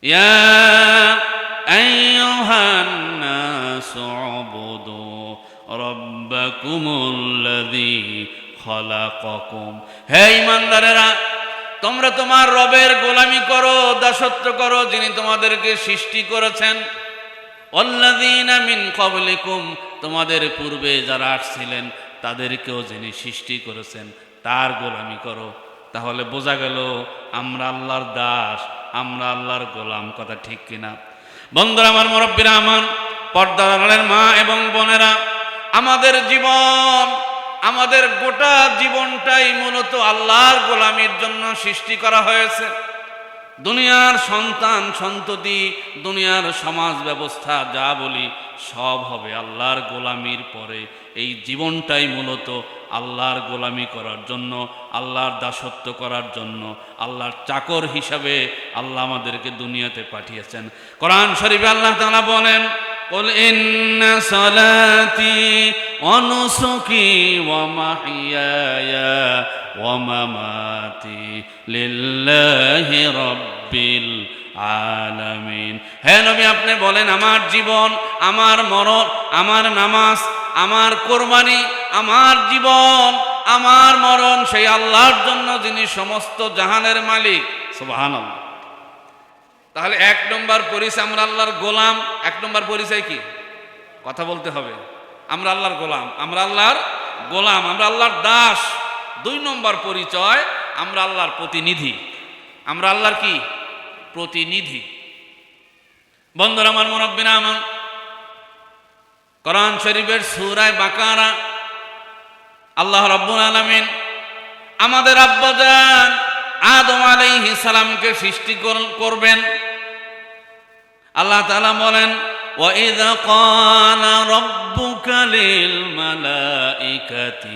ইয়া আইয়ুহান নাসু উবুদু রাব্বাকুমুল্লাযী খালাকাকুম। হে ঈমানদারেরা, তোমরা তোমার রবের গোলামি করো, দাসত্ব করো, যিনি তোমাদেরকে সৃষ্টি করেছেন। ওয়াল্লাযীনা মিন ক্বাবলিকুম, তোমাদের পূর্বে যারা আসছিলেন তাদেরকেও যিনি সৃষ্টি করেছেন তার গোলামি করো। তাহলে বোঝা গেল আমরা আল্লাহর দাস, আমরা আল্লাহর গোলাম। কথা ঠিক কিনা? বন্ধুরা আমার, মুরব্বীরা আমার, পর্দার আড়ালের মা এবং বোনেরা, আমাদের জীবন, আমাদের গোটা জীবনটাই মূলত আল্লাহর গোলামির জন্য সৃষ্টি করা হয়েছে। দুনিয়ার সন্তান সন্ততি, দুনিয়ার সমাজ ব্যবস্থা যা বলি সব হবে আল্লাহর গোলামির পরে। এই জীবনটাই মূলত আল্লাহর গোলামি করার জন্য, আল্লাহর দাসত্ব করার জন্য, আল্লাহর চাকর হিসাবে আল্লাহ আমাদেরকে দুনিয়াতে পাঠিয়েছেন। কোরআন শরীফে আল্লাহ তাআলা বলেন, কুল ইন্না সালাতি ওয়া নুসুকি ওয়া মাহইয়ায়া ওয়া মামাতি লিল্লাহি রাব্বিল আলামিন। হে নবী, আপনি বলেন, আমার জীবন, আমার মরণ, আমার নামাজ, আমার কোরবানি, আমার জীবন, আমার মরণ সেই আল্লাহর জন্য, যিনি সমস্ত জাহানের মালিক। সুবহানাল্লাহ। তাহলে এক নম্বর পরিচয় আমরা আল্লাহর গোলাম। এক নম্বর পরিচয় কি? কথা বলতে হবে। আমরা আল্লাহর গোলাম, আমরা আল্লাহর গোলাম, আমরা আল্লাহর দাস। দুই নম্বর পরিচয়, আমরা আল্লাহর প্রতিনিধি। আমরা আল্লাহর কি? প্রতিনিধি। বন্ধুরা আমার, মুরব্বিরা আমার, কোরআন শরীফের সূরা বাকারা আল্লাহ রাব্বুল আলামিন আমাদের আব্বাজান আদম আলাইহিস সালামকে সৃষ্টি করবেন। আল্লাহ তাআলা বলেন, ওয়া ইযা ক্বালা রাব্বুকা লিল মালাইকাতি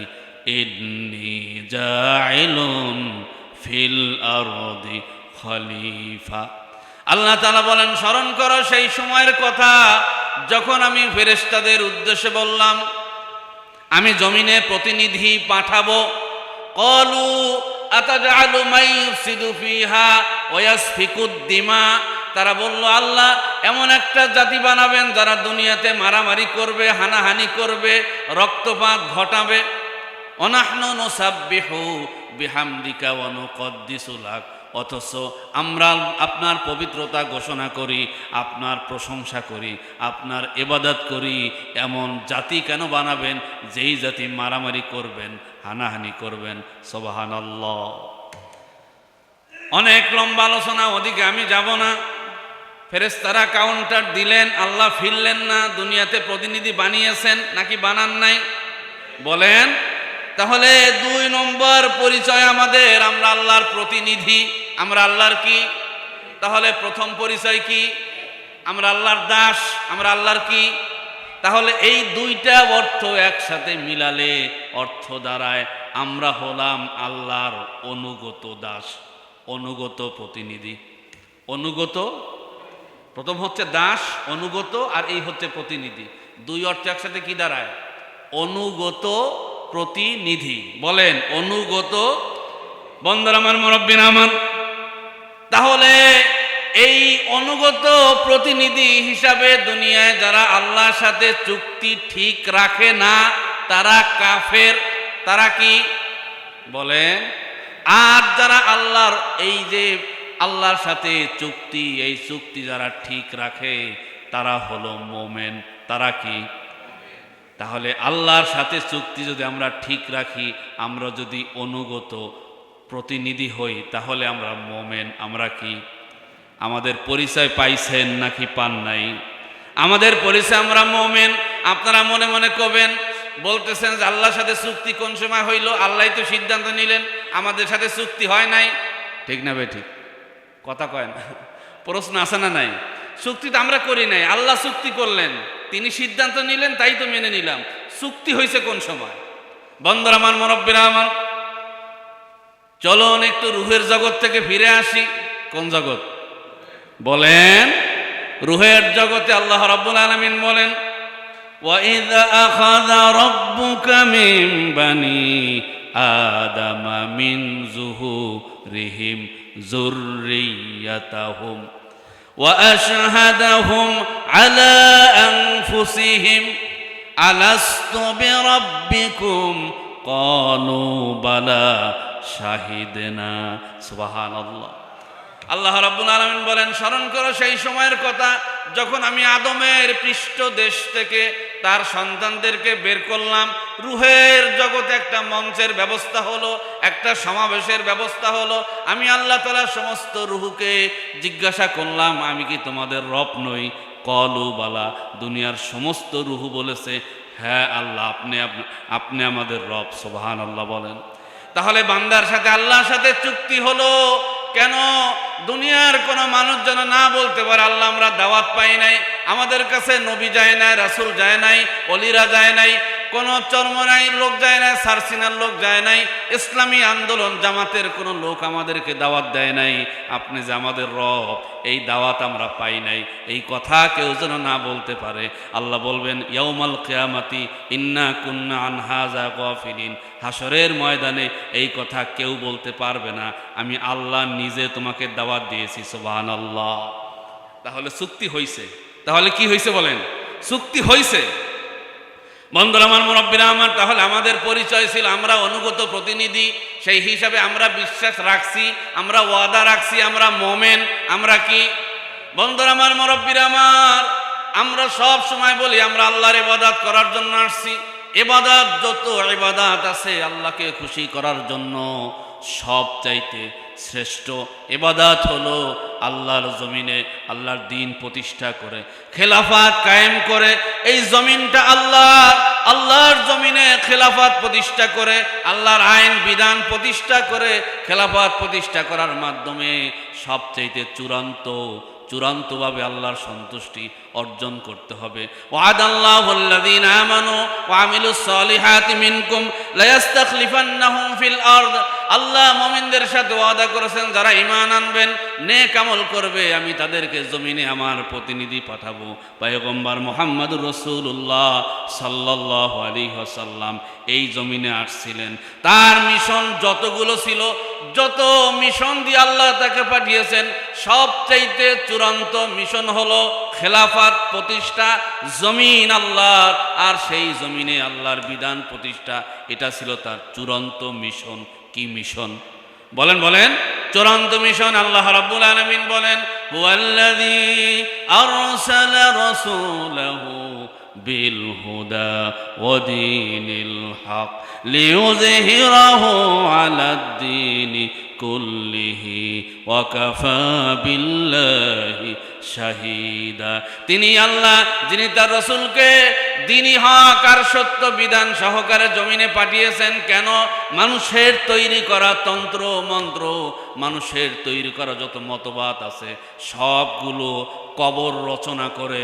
ইন্নী জাইলুন ফিল আরদি খলিফা। আল্লাহ তাআলা বলেন, স্মরণ করো সেই সময়ের কথা যখন আমি ফেরেশতাদের উদ্দেশ্যে বললাম আমি জমিনে প্রতিনিধি পাঠাবো। ক্বালু আতাজআলু মান ইফসিদু ফিহা ওয়া ইয়াসফিকুদ দিমা। তারা বলল, আল্লাহ এমন একটা জাতি বানাবেন যারা দুনিয়াতে মারামারি করবে, হানাহানি করবে, রক্তপাত ঘটাবে। ওয়ানাহনু নুসাব্বিহু বিহামদিকা ওয়া নুকদ্দিসু লাক। অথচ আমরা আপনার পবিত্রতা ঘোষণা করি, আপনার প্রশংসা করি, আপনার ইবাদত করি। এমন জাতি কেন বানাবেন যেই জাতি মারামারি করবেন, হানাহানি করবেন? সুবহানাল্লাহ। অনেক লম্বা আলোচনা, ওদিকে আমি যাব না। ফেরেশতারা কাউন্টার দিলেন, আল্লাহ ফিরলেন না। দুনিয়াতে প্রতিনিধি বানিয়েছেন নাকি বানান নাই? বলেন। তাহলে দুই নম্বর পরিচয় আমাদের, আমরা আল্লাহর প্রতিনিধি। আমরা আল্লাহর কি? তাহলে প্রথম পরিচয় কি? আমরা আল্লাহর দাস। আমরা আল্লাহর কি? তাহলে এই দুইটা অর্থ একসাথে মিলালে অর্থ দাঁড়ায় আমরা হলাম আল্লাহর অনুগত দাস, অনুগত প্রতিনিধি। অনুগত, প্রথম হচ্ছে দাস, অনুগত, আর এই হচ্ছে প্রতিনিধি। দুই অর্থ একসাথে কি দাঁড়ায়? অনুগত প্রতিনিধি। বলেন, অনুগত। বন্ধুরা আমার, মুরব্বিরা আমার, তাহলে এই অনুগত প্রতিনিধি হিসাবে দুনিয়ায় যারা আল্লাহর সাথে চুক্তি ঠিক রাখে না তারা কাফের। তারা কি? বলেন। আর যারা আল্লাহর এই যে আল্লাহর সাথে চুক্তি, এই চুক্তি যারা ঠিক রাখে তারা হলো মুমিন। তারা কি? তাহলে আল্লাহর সাথে চুক্তি যদি আমরা ঠিক রাখি, আমরা যদি অনুগত প্রতিনিধি হই, তাহলে আমরা মুমিন। আমরা কি? আমাদের পরিচয় পাইছেন নাকি পান নাই? আমাদের পরিচয় আমরা মুমিন। আপনারা মনে মনে কবেন, বলতেছেন যে আল্লাহর সাথে চুক্তি কোন সময় হইল? আল্লাহই তো সিদ্ধান্ত নিলেন, আমাদের সাথে চুক্তি হয় নাই। ঠিক না বে? ঠিক কথা কয় না? প্রশ্ন আছে না নাই? চুক্তি তো আমরা করি নাই, আল্লাহ চুক্তি করলেন, তিনি সিদ্ধান্ত নিলেন, তাই তো মেনে নিলাম। চুক্তি হয়েছে কোন সময়? বন্ধুরা আমার, মুরব্বিরা আমার, চলুন একটু রুহের জগৎ থেকে ফিরে আসি। কোন জগৎ? বলেন। রুহের জগতে আল্লাহ রাব্বুল আলামিন বলেন, وَإِذْ أَخَذَ رَبُّكَ مِنْ بَنِي آدَمَ مِنْ ظُهُورِهِمْ ذُرِّيَّتَهُمْ وأشهدهم على أنفسهم ألست بربكم قالوا بلى شهدنا سبحان الله আল্লাহ রাব্বুল আলামিন বলেন, স্মরণ করো সেই সময়ের কথা যখন আমি আদমের পৃষ্ঠদেশ থেকে তার সন্তানদেরকে বের করলাম। রুহের জগতে একটা মঞ্চের ব্যবস্থা হলো, একটা সমাবেশের ব্যবস্থা হলো। আমি আল্লাহ তাআলা সমস্ত রুহকে জিজ্ঞাসা করলাম, আমি কি তোমাদের রব নই? কলু বালা, দুনিয়ার সমস্ত রুহু বলেছে, হ্যাঁ আল্লাহ, আপনি আমাদের রব। সুবহানাল্লাহ বলেন। তাহলে বান্দার সাথে আল্লাহর সাথে চুক্তি হলো। কেন? দুনিয়ার কোনো মানুষ যেন না বলতে পারে আল্লাহ আমরা দাওয়াত পাই নাই, আমাদের কাছে নবী যায় নাই, রাসূল যায় নাই, অলিরা যায় নাই, কোনো চরমনাইয়ের লোক যায় নাই, সারসিনার লোক যায় নাই, ইসলামী আন্দোলন জামাতের কোনো লোক আমাদেরকে দাওয়াত দেয় নাই, আপনি যে আমাদের রব এই দাওয়াত আমরা পাই নাই, এই কথা কেউ যেন না বলতে পারে। আল্লাহ বলবেন, ইয়াউমাল কিয়ামাতি ইন্না কুন্না আন হাযা গাফিলিন, হাসরের ময়দানে এই কথা কেউ বলতে পারবে না, আমি আল্লাহ নিজে তোমাকে দাওয়াত দিয়েছি। সুবহানাল্লাহ। তাহলে চুক্তি হইছে। তাহলে কি হইছে বলেন? চুক্তি হইছে। বন্ধুরা আমার, মুরব্বীরা আমার, তাহলে আমাদের পরিচয় ছিল আমরা অনুগত প্রতিনিধি। সেই হিসাবে আমরা বিশ্বাস রাখছি, আমরা ওয়াদা রাখছি, আমরা মোমেন। আমরা কি? বন্ধুরা আমার, মুরব্বীরা আমার, আমরা সব সময় বলি আমরা আল্লাহর ইবাদত করার জন্য আসছি। ইবাদত, যত ইবাদত আছে আল্লাহকে খুশি করার জন্য, সবচাইতে শ্রেষ্ঠ ইবাদত হলো আল্লাহর জমিনে আল্লাহর দ্বীন প্রতিষ্ঠা করে, খেলাফত কায়েম করে। এই জমিনটা আল্লাহর জমিনে খেলাফত প্রতিষ্ঠা করে, আল্লাহর আইন বিধান প্রতিষ্ঠা করে, খেলাফত প্রতিষ্ঠা করার মাধ্যমে সবচাইতে চূড়ান্তভাবে আল্লাহর সন্তুষ্টি অর্জন করতে হবে। ওয়াদাল্লাহুল্লাযীনা আমানু ওয়া আমিলুস সালিহাতি মিনকুম লায়াস্তাখলিফান্নাহুম ফিল আরদ, আল্লাহ মুমিনদের সাথে ওয়াদা করেছেন যারা ঈমান আনবেন, নেক আমল করবে, আমি তাদেরকে জমিনে আমার প্রতিনিধি পাঠাবো। পয়গম্বর মুহাম্মদুর রাসূলুল্লাহ সাল্লাল্লাহু আলাইহি ওয়াসাল্লাম এই জমিনে আসছিলেন। তার মিশন যতগুলো ছিল, যত মিশন দিয়ে আল্লাহ তাকে পাঠিয়েছেন, সবচাইতে চূড়ান্ত মিশন হলো খেলাফত প্রতিষ্ঠা, জমিন আল্লাহর, আর সেই জমিনে আল্লাহর বিধান প্রতিষ্ঠা। এটা ছিল তার চূড়ান্ত মিশন। কি মিশন? বলেন চূড়ান্ত মিশন। আল্লাহ রাব্বুল আলামিন বলেন, হুয়াল্লাযী আরসালা রাসূলাহু বিল হুদা ওয়া দীনিল হক লিইয়ুযহিরাহু আলাদ দীনি কুল্লিহি ওয়া কাফা বিল্লাহি শাহীদা। তিনি আল্লাহ, যিনি তার রাসূলকে দ্বীনি হক আর সত্য বিধান সহকারে জমিনে পাঠিয়েছেন। কেন? মানুষের তৈরি করা তন্ত্র মন্ত্র, মানুষের তৈরি করা যত মতবাদ আছে সবগুলো কবর রচনা করে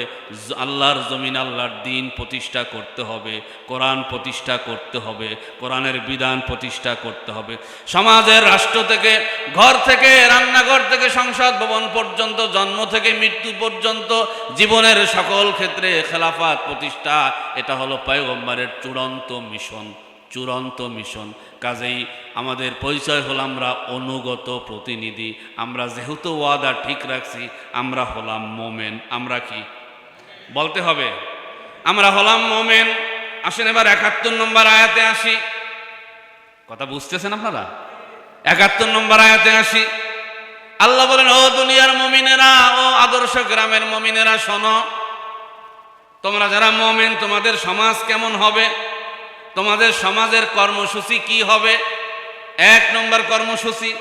আল্লাহর জমিন আল্লাহর দ্বীন প্রতিষ্ঠা করতে হবে, কোরআন প্রতিষ্ঠা করতে হবে, কোরআনের বিধান প্রতিষ্ঠা করতে হবে। সমাজের, রাষ্ট্র থেকে, ঘর থেকে, রান্নাঘর থেকে সংসদ ভবন পর্যন্ত, জন্ম থেকে মৃত্যু পর্যন্ত জীবনের সকল ক্ষেত্রে খেলাফত প্রতিষ্ঠা, এটা হলো পয়গম্বরের চূড়ান্ত মিশন। কাজেই আমাদের পরিচয় হলো আমরা অনুগত প্রতিনিধি। আমরা যেহেতু ওয়াদা ঠিক রাখছি, আমরা হলাম মোমেন। আমরা কি বলতে হবে? আমরা হলাম মোমেন। আসেন এবার ৭১ নম্বর আয়াতে আসি। কথা বুঝতেছেন আপনারা? ৭১ নম্বর আয়াতে আসি। আল্লাহ বলেন, ও দুনিয়ার মুমিনেরা, ও আদর্শ গ্রামের মুমিনেরা, শোনো, তোমরা যারা মুমিন, তোমাদের সমাজ কেমন হবে, তোমাদের সমাজের কর্মসূচি কি হবে? ১ নম্বর কর্মসূচি,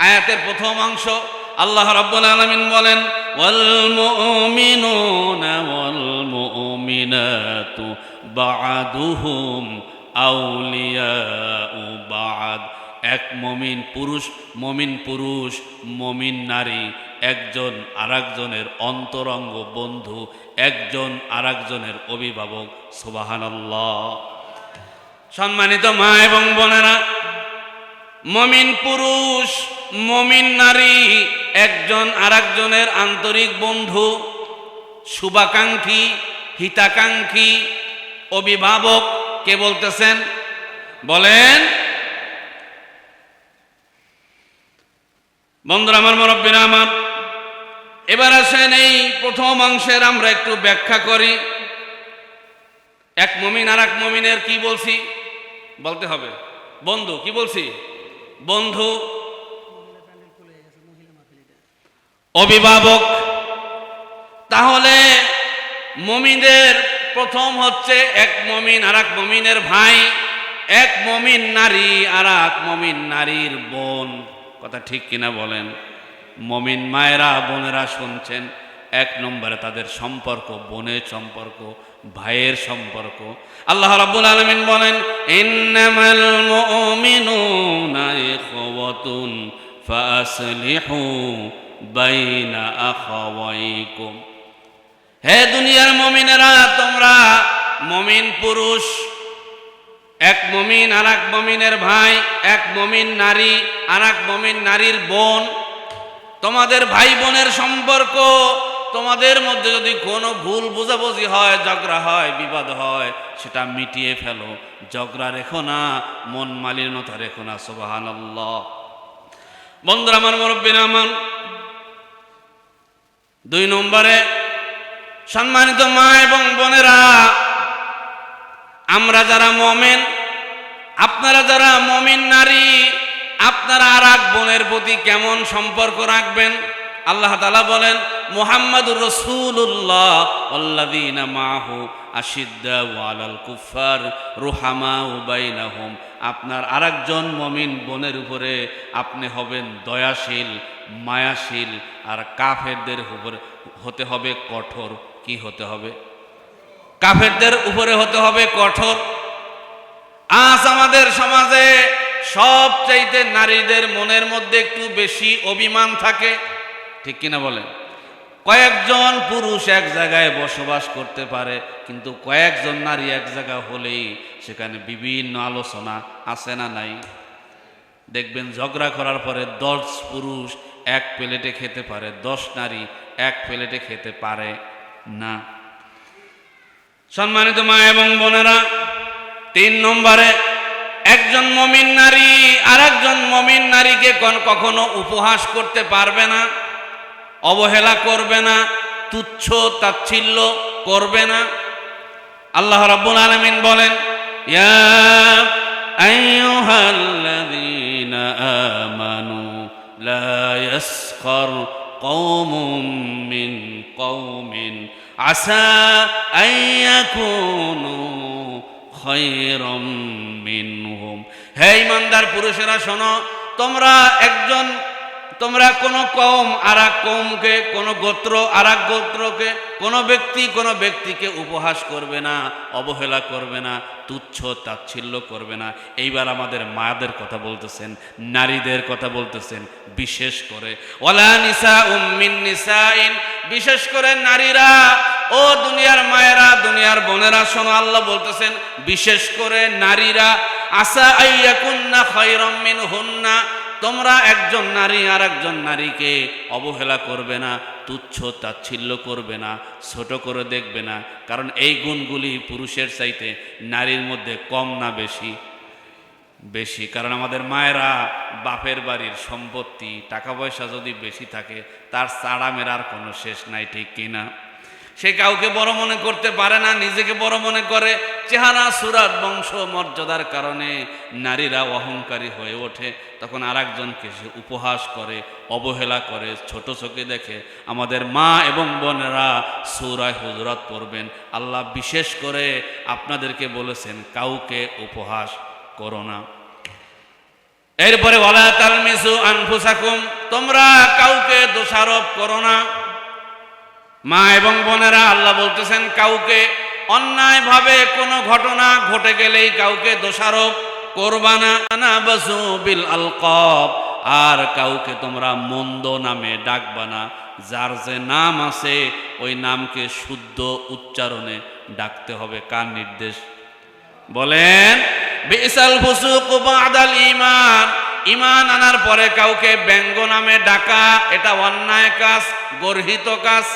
আয়াতের প্রথম অংশ, আল্লাহ রাব্বুল আলামিন বলেন, ওয়াল মুমিনুনা ওয়াল মুমিনাতু বা'দুহুম আউলিয়াউ বা'দ। এক মুমিন পুরুষ, মুমিন নারী, একজন আরেকজনের অন্তরঙ্গ বন্ধু, একজন আরেকজনের অভিভাবক। সুবহানাল্লাহ। সম্মানিত মা এবং বোনেরা, মুমিন পুরুষ, মুমিন নারী, একজন আরেকজনের আন্তরিক বন্ধু, শুভাকাঙ্ক্ষী, হিতাকাঙ্ক্ষী, অভিভাবক। কে বলতেছেন? বলেন। বন্ধুরা আমার, মুরব্বীরা আমার, এবার আসেন এই প্রথম অংশের আমরা একটু ব্যাখ্যা করি। এক মুমিন আর এক মুমিনের কি বলছি বলতে হবে, বন্ধু কি বলছি, বন্ধু, অভিভাবক। তাহলে মুমিনদের প্রথম হচ্ছে এক মুমিন আর এক মুমিনের ভাই, এক মুমিন নারী আর এক মুমিন নারীর বোন। কথা ঠিক কিনা বলেন? মুমিন মায়েরা বোনেরা শুনছেন, এক নম্বরে তাদের সম্পর্ক বোনের সম্পর্ক, ভাইয়ের সম্পর্ক। আল্লাহ রাব্বুল আলামিন বলেন, ইন্নামাল মুমিনুনা ইখওয়াতুন ফাসলিহু বাইনা আখাওয়াইকুম। হে দুনিয়ার মুমিনেরা, তোমরা মুমিন পুরুষ, এক মুমিন আর এক মুমিনের ভাই, এক মুমিন নারী আর এক মুমিন নারীর বোন। তোমাদের ভাই বোনের সম্পর্ক, তোমাদের মধ্যে যদি কোনো ভুল বোঝাবুঝি হয়, ঝগড়া হয়, বিবাদ হয়, সেটা মিটিয়ে ফেলো। ঝগড়া রেখো না, মন মালিনতা রেখো না। সুবহানাল্লাহ। বন্ধুরা আমার, মুরব্বিরা আমার, 2 নম্বরে সম্মানিত মা এবং বোনেরা, আমরা যারা মুমিন, আপনারা যারা মুমিন নারী, আপনারা আর এক বোনের প্রতি কেমন সম্পর্ক রাখবেন? আল্লাহ তাআলা বলেন, মুহাম্মাদুর রাসূলুল্লাহ ওয়াল্লাযীনা মাআহু আশিদ্দাউ আলাল কুফার রুহামাউ বাইনাহুম। আপনার আরেকজন মুমিন বোনের উপরে আপনি হবেন দয়াশীল, মায়াশীল, আর কাফেরদের উপরে হতে হবে কঠোর। কি হতে হবে? কাফেরদের উপরে হতে হবে কঠোর। আজ আমাদের সমাজে সবচাইতে নারীদের মনের মধ্যে একটু বেশি অভিমান থাকে, ঠিক কিনা বলেন? কয়েকজন পুরুষ এক জায়গায় বসবাস করতে পারে, কিন্তু কয়েকজন নারী এক জায়গা হলেই সেখানে বিভিন্ন আলোচনা আছে না নাই? দেখবেন ঝগড়া করার পরে 10 পুরুষ এক প্লেটে খেতে পারে, 10 নারী এক প্লেটে খেতে পারে না। সম্মানিত মা এবং বোনেরা, 3 নম্বরে একজন মুমিন নারী আর একজন মুমিন নারীকে কখনো উপহাস করতে পারবে না, অবহেলা করবে না, তুচ্ছ তাচ্ছিল্য করবে না। আল্লাহ রাব্বুল আলামিন বলেন, ইয়া আইয়ুহাল্লাযীনা আমানু লা ইয়াসখার কওমুম মিন কওমিন আসা আইয়াকুনু খায়রাম মিনহুম। হে ঈমানদার পুরুষেরা শোনো, তোমরা কোনো কওম আর এক কওমকে, কোনো গোত্র আর এক গোত্রকে, কোনো ব্যক্তিকে উপহাস করবে না, অবহেলা করবে না, তুচ্ছ তাচ্ছিল্য করবে না। এইবার আমাদের মায়েদের কথা বলতেছেন, নারীদের কথা বলতেছেন বিশেষ করে। ওয়ালা নিসাউম মিন নিসাইন, বিশেষ করে নারীরা, ও দুনিয়ার মায়েরা, দুনিয়ার বোনেরা শোনো, আল্লাহ বলতেছেন বিশেষ করে নারীরা, আসা আইয়াকুন্না খায়রাম মিনহুন্না, তোমরা একজন নারী আর একজন নারীকে অবহেলা করবে না, তুচ্ছ তাচ্ছিল্য করবে না, ছোট করে দেখবে না। কারণ এই গুণগুলি পুরুষের চাইতে নারীর মধ্যে কম না বেশি? বেশি। কারণ আমাদের মায়েরা বাপের বাড়ির সম্পত্তি, টাকা পয়সা যদি বেশি থাকে, তার চাড়া মেরার কোনো শেষ নাই, ঠিক কিনা? সে কাউকে বড় মনে করতে পারে না, নিজেকে বড় মনে করে। চেহারা, সুরাত, বংশ মর্যাদার কারণে নারীরা অহংকারী হয়ে ওঠে। তখন আর একজনকে সে উপহাস করে, অবহেলা করে, ছোট চোখে দেখে। আমাদের মা এবং বোনেরা সূরা হুজুরাত পড়বেন, আল্লাহ বিশেষ করে আপনাদেরকে বলেছেন কাউকে উপহাস করো না। এরপরে ওয়ালা তালমিসু আনফুসাকুম, তোমরা কাউকে দোষারোপ করো না। মা এবং বোনেরা, আল্লাহ বলতেছেন কাউকে অন্যায়ভাবে কোনো ঘটনা ঘটে গেলেই কাউকে দোষারোপ করবা না। বাসু বিল আলকাব, আর কাউকে তোমরা মন্দ নামে ডাকবা না। যার যে নাম আছে ওই নামকে শুদ্ধ উচ্চারণে ডাকতে হবে। কার নির্দেশ? বলেন, বিসাল ফুসুক বাদাল ঈমান, ঈমান আনার পরে কাউকে ব্যঙ্গ নামে ডাকা এটা অন্যায় কাজ, গর্হিত কাজ।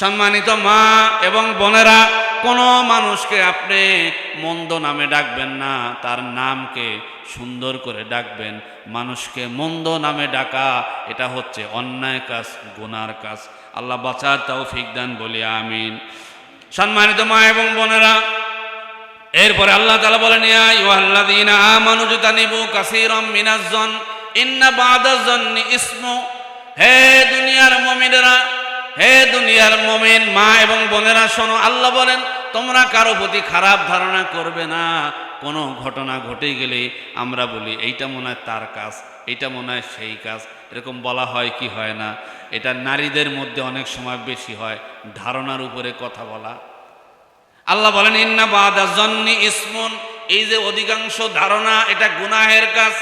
সম্মানিত মা এবং বোনেরা, কোনো মানুষকে আপনি মন্দ নামে ডাকবেন না, তার নামকে সুন্দর করে ডাকবেন। মানুষকে মন্দ নামে ডাকা এটা হচ্ছে অন্যায় কাজ, গুনার কাজ। আল্লাহ বাঁচার তৌফিক দান বলি আমিন। সম্মানিত মা এবং বোনেরা, এরপরে আল্লাহ তাআলা বলেন, ইয়া আইয়ুহাল্লাযীনা আমানু জতানিবু কাসীরাম মিনাজ-জন ইন্না বা'দাজ-জন্নি ইসমু। হে দুনিয়ার মুমিনেরা, হে দুনিয়ার মুমিন মা এবং বোনেরা শোনো, আল্লাহ বলেন তোমরা কারো প্রতি খারাপ ধারণা করবে না। কোনো ঘটনা ঘটে গেলে আমরা বলি এইটা মনে হয় তার কাজ, এইটা মনে হয় সেই কাজ, এরকম বলা হয় কি হয় না? এটা নারীদের মধ্যে অনেক সময় বেশি হয়, ধারণার উপরে কথা বলা। আল্লাহ বলেন ইন্না বা'দাজ-জন্নি ইসমুন, এই যে অধিকাংশ ধারণা এটা গুনাহের কাজ।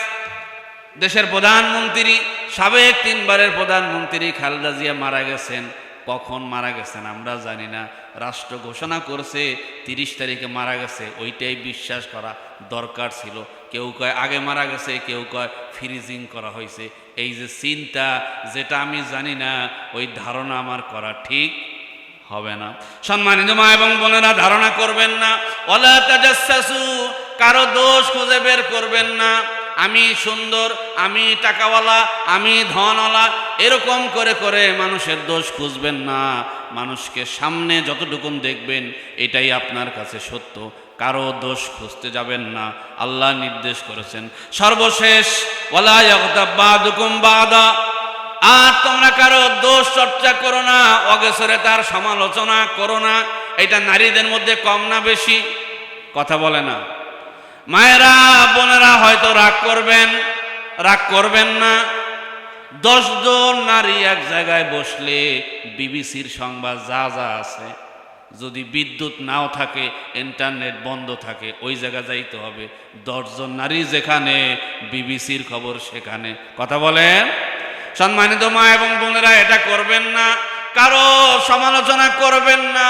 দেশের প্রধানমন্ত্রী, সাবেক 3 বারের প্রধানমন্ত্রী খালেদা জিয়া মারা গেছেন। কখন মারা গেছেন আমরা জানি না, রাষ্ট্র ঘোষণা করছে 30 তারিখে মারা গেছে, ওইটাই বিশ্বাস করা দরকার ছিল। কেউ কয় আগে মারা গেছে, কেউ কয় ফ্রিজিং করা হয়েছে। এই যে চিন্তা, যেটা আমি জানি না, ওই ধারণা আমার করা ঠিক হবে না। সম্মানিত মা এবং বোনেরা, ধারণা করবেন না। ওয়ালা তাজাসসু, কারো দোষ খুঁজে বের করবেন না। আমি সুন্দর, আমি টাকাওয়ালা, আমি ধনওয়ালা, এরকম করে করে মানুষের দোষ খুঁজবেন না। মানুষকে সামনে যতটুকুন দেখবেন এটাই আপনার কাছে সত্য, কারো দোষ খুঁজতে যাবেন না। আল্লাহ নির্দেশ করেছেন সর্বশেষ, ওয়ালা ইয়াগতাব বা'দুকুম বা'দা, আর তোমরা কারো দোষ চর্চা করো না, অগোচরে তার সমালোচনা করো না। এটা নারীদের মধ্যে কম না বেশি? কথা বলে না। মায়েরা বোনেরা হয়তো রাগ করবেন না। 10 জন নারী এক জায়গায় বসলে বিবিসির সংবাদ যা যা আছে, যদি বিদ্যুৎ নাও থাকে, ইন্টারনেট বন্ধ থাকে, ওই জায়গায় যাইতে হবে। 10 জন নারী যেখানে, বিবিসির খবর সেখানে। কথা বলেন। সম্মানিত মা এবং বোনেরা, এটা করবেন না। কারো সমালোচনা করবেন না,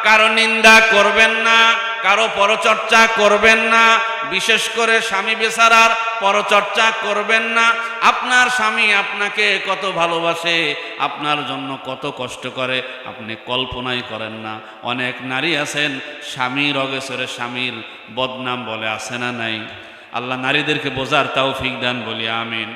কারো নিন্দা করবেন না, কারো পরচর্চা করবেন না। বিশেষ করে স্বামী বেচারার পরচর্চা করবেন না। আপনার স্বামী আপনাকে কত ভালোবাসে, আপনার জন্য কত কষ্ট করে, আপনি কল্পনাই করেন না। অনেক নারী আছেন স্বামীর অগোচরে স্বামীর বদনাম বলে, আছে না নাই? আল্লাহ নারীদেরকে বোঝার তৌফিক দান বলি আমিন।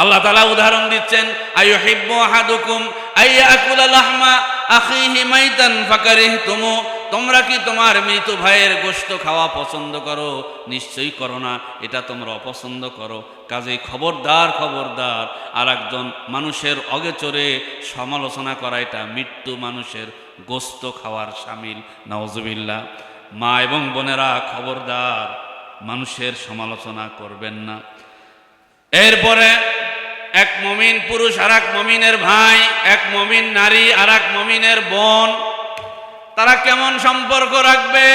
আল্লাহ তাআলা উদাহরণ দিচ্ছেন, আইয়ুহিব্বু আহাদুকুম আইয়াকুলা লাহমা আখিহি মাইতান ফাকারিহতুমু, তোমরা কি তোমার মৃত ভাইয়ের গোশত খাওয়া পছন্দ করো? নিশ্চয়ই করো না, এটা তোমরা অপছন্দ করো। কাজেই খবরদার খবরদার, আর একজন মানুষের অগোচরে সমালোচনা করা এটা মৃত্যু মানুষের গোশত খাওয়ার শামিল। নাউজুবিল্লাহ। মা এবং বোনেরা, খবরদার মানুষের সমালোচনা করবেন না। এরপরে এক মুমিন পুরুষ আর এক মুমিনের ভাই, এক মুমিন নারী আর এক মুমিনের বোন, তারা কেমন সম্পর্ক রাখবে?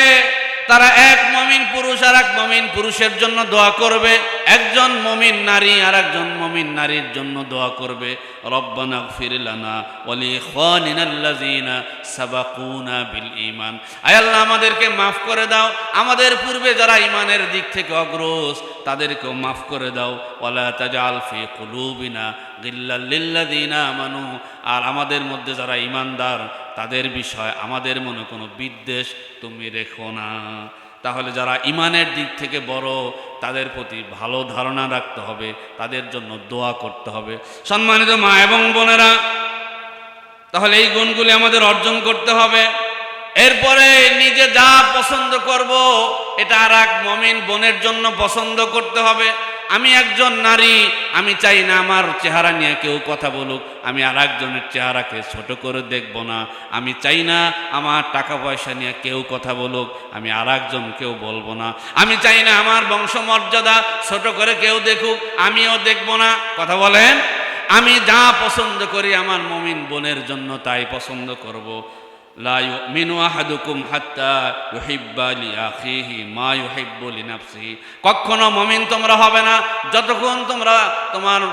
তারা এক মুমিন পুরুষ আর এক মুমিন পুরুষের জন্য দোয়া করবে, একজন মুমিন নারী আর একজন মুমিন নারীর জন্য দোয়া করবে, রব্বানা গফির লানা ওয়া লিইখওয়ানিনাল্লাযীনা সাবাকুনা বিল ঈমান। আয় আল্লাহ, আমাদেরকে মাফ করে দাও, আমাদের পূর্বে যারা ঈমানের দিক থেকে অগ্রজ তাদেরকেও মাফ করে দাও। ওয়ালা তাজআল ফি কুলুবিনা গিল্লাল লিল্লাযীনা আমানু, আর আমাদের মধ্যে যারা ঈমানদার তাদের বিষয় আমাদের মনে কোনো বিদ্বেষ তুমি রেখো না। তাহলে যারা ঈমানের দিক থেকে বড় তাদের প্রতি ভালো ধারণা রাখতে হবে, তাদের জন্য দোয়া করতে হবে। সম্মানিত মা এবং বোনেরা, তাহলে এই গুণগুলি আমাদের অর্জন করতে হবে। এরপরে নিজে যা পছন্দ করব এটা আর এক মুমিন বোনের জন্য পছন্দ করতে হবে। আমি একজন নারী, আমি চাই না আমার চেহারা নিয়ে কেউ কথা বলুক, আমি আর একজনের চেহারাকে ছোট করে দেখব না। আমি চাই না আমার টাকা পয়সা নিয়ে কেউ কথা বলুক, আমি আর একজনকেও বলবো না। আমি চাই না আমার বংশমর্যাদা ছোট করে কেউ দেখুক, আমিও দেখব না। কথা বলেন। আমি যা পছন্দ করি আমার মুমিন বোনের জন্য তাই পছন্দ করব। লা ইউমিনু আহাদুকুম হাত্তা ইউহিব্বা লিআখিহি মা ইউহিব্বু লিনাফসিহি, কখনো মুমিন তোমরা হবে না যতক্ষণ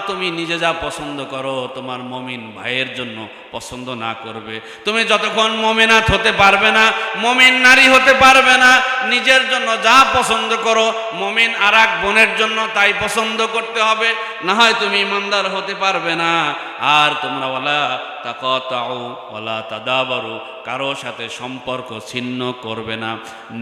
তুমি নিজে যা পছন্দ করো তোমার মুমিন ভাইয়ের জন্য পছন্দ না করবে। তুমি যতক্ষণ মুমিনাত হতে পারবে না, মুমিন নারী হতে পারবে না, নিজের জন্য যা পছন্দ করো মুমিন আর এক বোনের জন্য তাই পছন্দ করতে হবে, না হয় তুমি ইমানদার হতে পারবে না। আর তোমরা ওয়ালা তাকাতাউ ওয়ালা তাদাবারু, কারো সাথে সম্পর্ক ছিন্ন করবে না।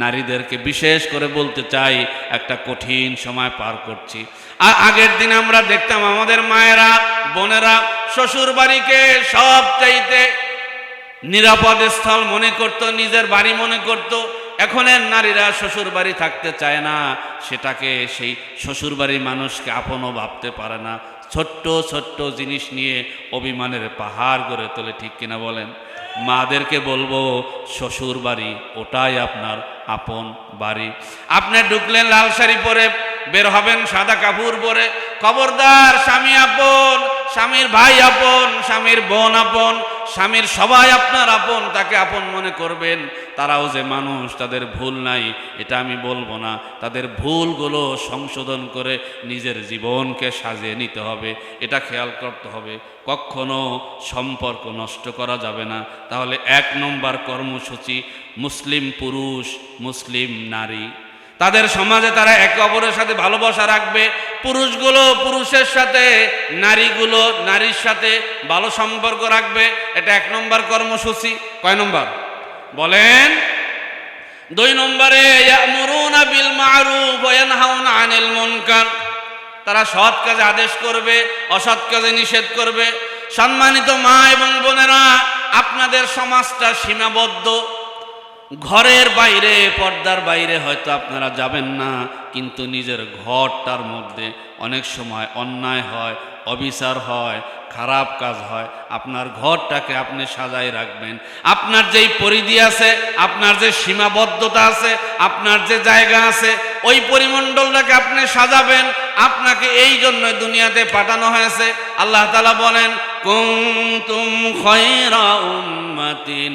নারীদেরকে বিশেষ করে বলতে চাই, একটা কঠিন সময় পার করছি। আর আগের দিন আমরা দেখতাম আমাদের মায়েরা বোনেরা শ্বশুর বাড়িকে সবচাইতে নিরাপদ স্থল মনে করত, নিজের বাড়ি মনে করত। এখনের নারীরা শ্বশুর বাড়ি থাকতে চায় না, সেটাকে সেই শ্বশুর বাড়ির মানুষকে আপনও ভাবতে পারে না। ছোট্ট ছোট্ট জিনিস নিয়ে অভিমানের পাহাড় গড়ে তোলে, ঠিক কিনা বলেন? মাদেরকে বলবো, শ্বশুর বাড়ি ওটাই আপনার আপন বাড়ি। আপনি ঢুকলেন লাল শাড়ি পরে, বের হবেন সাদা কাপড় পরে। খবরদার, স্বামী আপন, স্বামীর ভাই আপন, স্বামীর বোন আপন, স্বামীর সবাই আপনার আপন, তাকে আপন মনে করবেন। তারাও যে মানুষ, তাদের ভুল নাই এটা আমি বলবো না। তাদের ভুলগুলো সংশোধন করে নিজের জীবনকে সাজিয়ে নিতে হবে, এটা খেয়াল করতে হবে। কখনো সম্পর্ক নষ্ট করা যাবে না। তাহলে 1 নম্বর কর্মসূচি, মুসলিম পুরুষ, মুসলিম নারী, তাদের সমাজে তারা একে অপরের সাথে ভালোবাসা রাখবে। পুরুষগুলো পুরুষের সাথে, নারীগুলো নারীর সাথে ভালো সম্পর্ক রাখবে। এটা 1 নম্বর কর্মসূচি। কয় নম্বর বলেন? 2 নম্বরে, ইয়ামুরুনা বিল মারুফ ওয়া ইয়ানহাউনা আনিল মুনকার, তারা সৎ কাজে আদেশ করবে, অসৎ কাজে নিষেধ করবে। সম্মানিত মা এবং বোনেরা, আপনাদের সমাজটা সীমাবদ্ধ। ঘরের বাইরে, পর্দার বাইরে হয়তো আপনারা যাবেন না, কিন্তু নিজের ঘরটার মধ্যে অনেক সময় অন্যায় হয়, অবিচার হয়, খারাপ কাজ হয়। আপনার ঘরটাকে আপনি সাজায় রাখবেন। আপনার যেই পরিধি আছে, আপনার যে সীমাবদ্ধতা আছে, আপনার যে জায়গা আছে, ওই পরিমণ্ডলটাকে আপনি সাজাবেন। আপনাকে এই জন্য দুনিয়াতে পাঠানো হয়েছে। আল্লাহ তাআলা বলেন, কুনতুম খায়রা উম্মাতিন